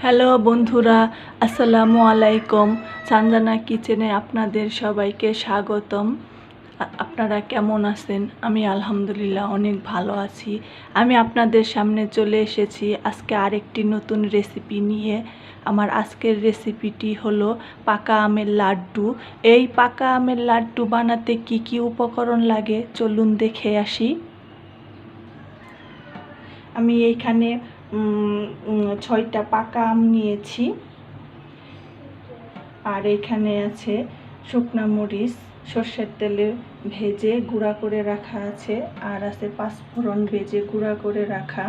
Hello বন্ধুরা, আসসালামু আলাইকুম। সানজানা কিচেনে আপনাদের সবাইকে স্বাগতম। আপনারা কেমন আছেন? আমি আলহামদুলিল্লাহ অনেক ভালো আছি। আমি আপনাদের সামনে চলে এসেছি আজকে আরেকটি নতুন রেসিপি নিয়ে। আমার আজকের রেসিপিটি হলো পাকা আমের লাড্ডু। এই পাকা আমের লাড্ডু বানাতে কি কি উপকরণ লাগে চলুন দেখে আসি। আমি এইখানে 6টা পাকা আম নিয়েছি, আর এখানে আছে শুকনা মরিচ সর্ষের তেলে ভেজে গুঁড়া করে রাখা আছে, আর আছে পাঁচফোড়ন ভেজে গুঁড়া করে রাখা।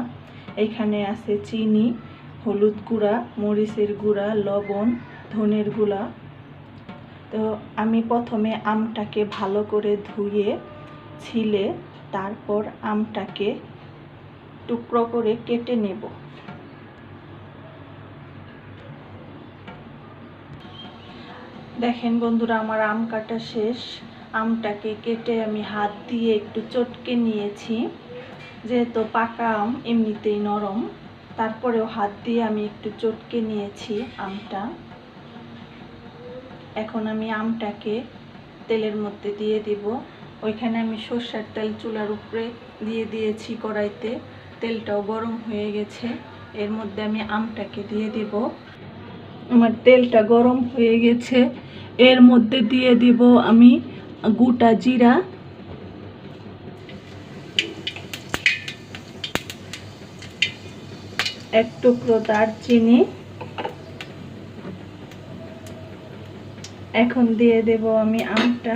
এখানে আছে চিনি, হলুদ গুঁড়া, মরিচের গুঁড়া, লবণ, ধনের গুঁড়া। তো আমি প্রথমে আমটাকে ভালো করে ধুয়ে ছিলে তারপর আমটাকে টুকরো করে কেটে নেব। দেখেন বন্ধুরা, আমার আম কাটা শেষ। আমটাকে কেটে আমি হাত দিয়ে একটু চটকে নিয়েছি, যেহেতু পাকা আম এমনিতেই নরম, তারপরেও হাত দিয়ে আমি একটু চটকে নিয়েছি আমটা। এখন আমি আমটাকে তেলের মধ্যে দিয়ে দিব। ওইখানে আমি সর্ষের তেল চুলার উপরে দিয়ে দিয়েছি কড়াইতে, তেলটাও গরম হয়ে গেছে। এর মধ্যে আমি আমটাকে দিয়ে দিব। আমার তেলটা গরম হয়ে গেছে, এর মধ্যে দিয়ে দিব আমি গোটা জিরা, এক টুকরো দারচিনি। এখন দিয়ে দেব আমি আমটা।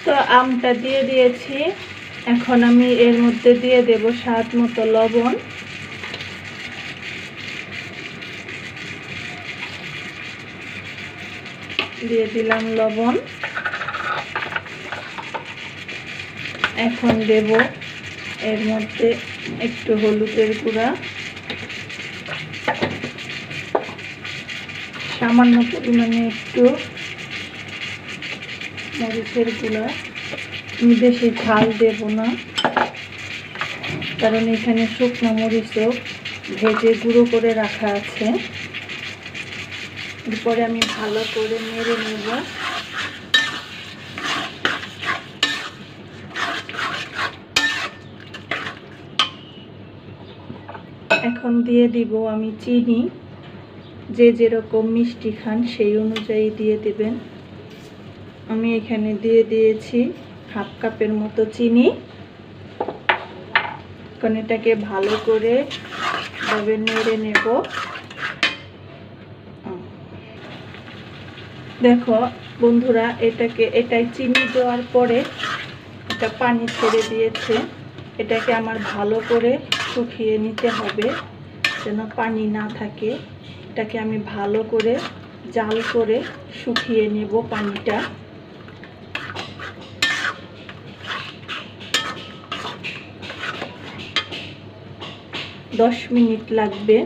তো আমটা দিয়ে দিয়েছি, এখন আমি এর মধ্যে দিয়ে দেব স্বাদ মতো লবণ। দিয়ে দিলাম লবণ। এখন দেব এর মধ্যে একটু হলুদের গুঁড়া, সামান্য পরিমাণে একটু মরিচের গুঁড়া। আমি বেশি ঝাল দেব না, কারণ এখানে শুকনো মরিচও ভেজে গুঁড়ো করে রাখা আছে। এরপরে আমি ভালো করে নেড়ে নেব। এখন দিয়ে দিব আমি চিনি, যে যেরকম মিষ্টি খান সেই অনুযায়ী দিয়ে দিবেন। আমি এখানে দিয়ে দিয়েছি হাফ কাপের মতো চিনি। এখন এটাকে ভালো করে নেড়ে নেব। দেখো বন্ধুরা, এটাই চিনি দেওয়ার পরে এটা পানি ছেড়ে দিয়েছে। এটাকে আমার ভালো করে শুকিয়ে নিতে হবে, যেন পানি না থাকে। এটাকে আমি ভালো করে জাল করে শুকিয়ে নেব পানিটা। দশ মিনিট লাগবে।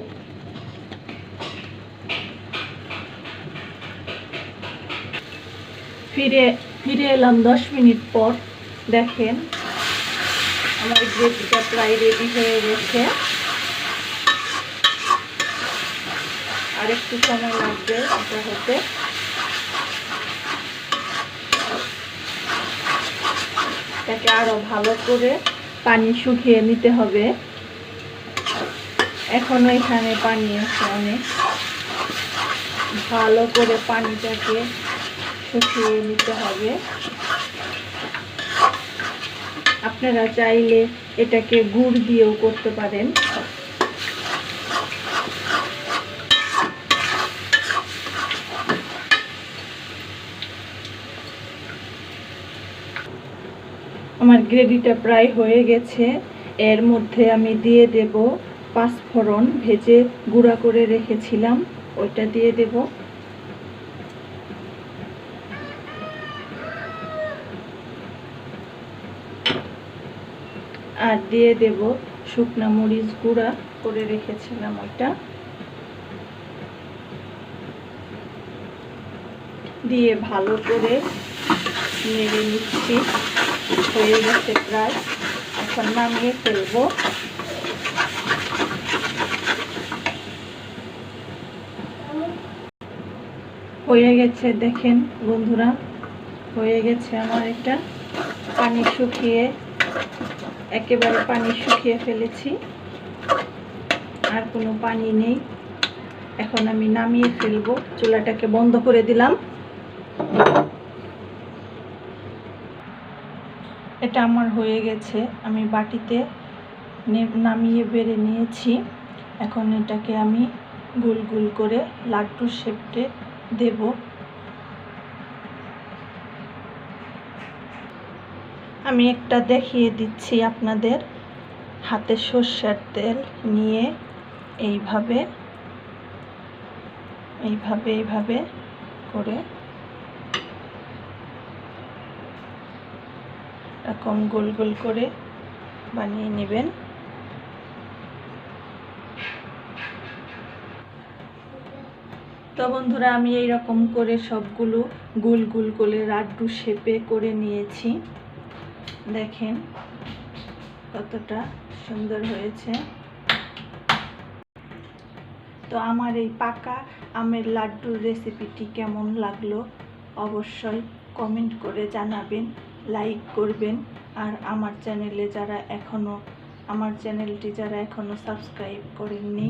ফিরে এলাম 10 মিনিট পর। দেখেন আমার গ্রেভিটা প্রায় রেডি হয়ে গেছে, আর একটু সময় লাগবে এটা হতে। এটাকে আরো ভালো করে পানি শুকিয়ে নিতে হবে। এখনো এখানে পানি আছে অনেক, ভালো করে পানিটাকে শুকিয়ে নিতে হবে। আপনারা চাইলে এটাকে গুড় দিয়েও করতে পারেন। আমার গ্রেভিটা প্রায় হয়ে গেছে। এর মধ্যে আমি দিয়ে দেব পাঁচফোড়ন ভেজে গুঁড়া করে রেখেছিলাম, ওইটা দিয়ে দেব। আর দিয়ে দেব শুকনা মরিচ গুঁড়া করে রেখেছিলাম, ওইটা দিয়ে ভালো করে নেড়ে নিচ্ছি। হয়ে গেছে প্রায়, এখন নামিয়ে ফেলবো। হয়ে গেছে, দেখেন বন্ধুরা, হয়ে গেছে আমার এটা। পানি শুকিয়ে, একেবারে পানি শুকিয়ে ফেলেছি, আর কোনো পানি নেই। এখন আমি নামিয়ে ফেলবো, চুলাটাকে বন্ধ করে দিলাম। এটা আমার হয়ে গেছে, আমি বাটিতে নামিয়ে বেড়ে নিয়েছি। এখন এটাকে আমি গোল গোল করে লাড্ডুর শেপে দেব। আমি একটা দেখিয়ে দিচ্ছি আপনাদের। হাতে সরষের তেল নিয়ে এইভাবে এইভাবে এইভাবে করে এরকম গোল গোল করে বানিয়ে নেবেন। তো বন্ধুরা, আমি এই রকম করে সবগুলো গোল গোল করে লাড্ডু শেপে করে নিয়েছি। দেখেন কতটা সুন্দর হয়েছে। তো আমার এই পাকা আমের লাড্ডুর রেসিপিটি কেমন লাগলো অবশ্যই কমেন্ট করে জানাবেন, লাইক করবেন। আর আমার চ্যানেলটি যারা এখনো সাবস্ক্রাইব করেননি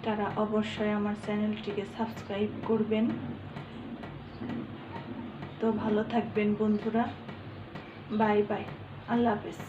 তারা অবশ্যই আমার চ্যানেলটিকে সাবস্ক্রাইব করবেন। তো ভালো থাকবেন বন্ধুরা, বাই বাই, আল্লাহ হাফেজ।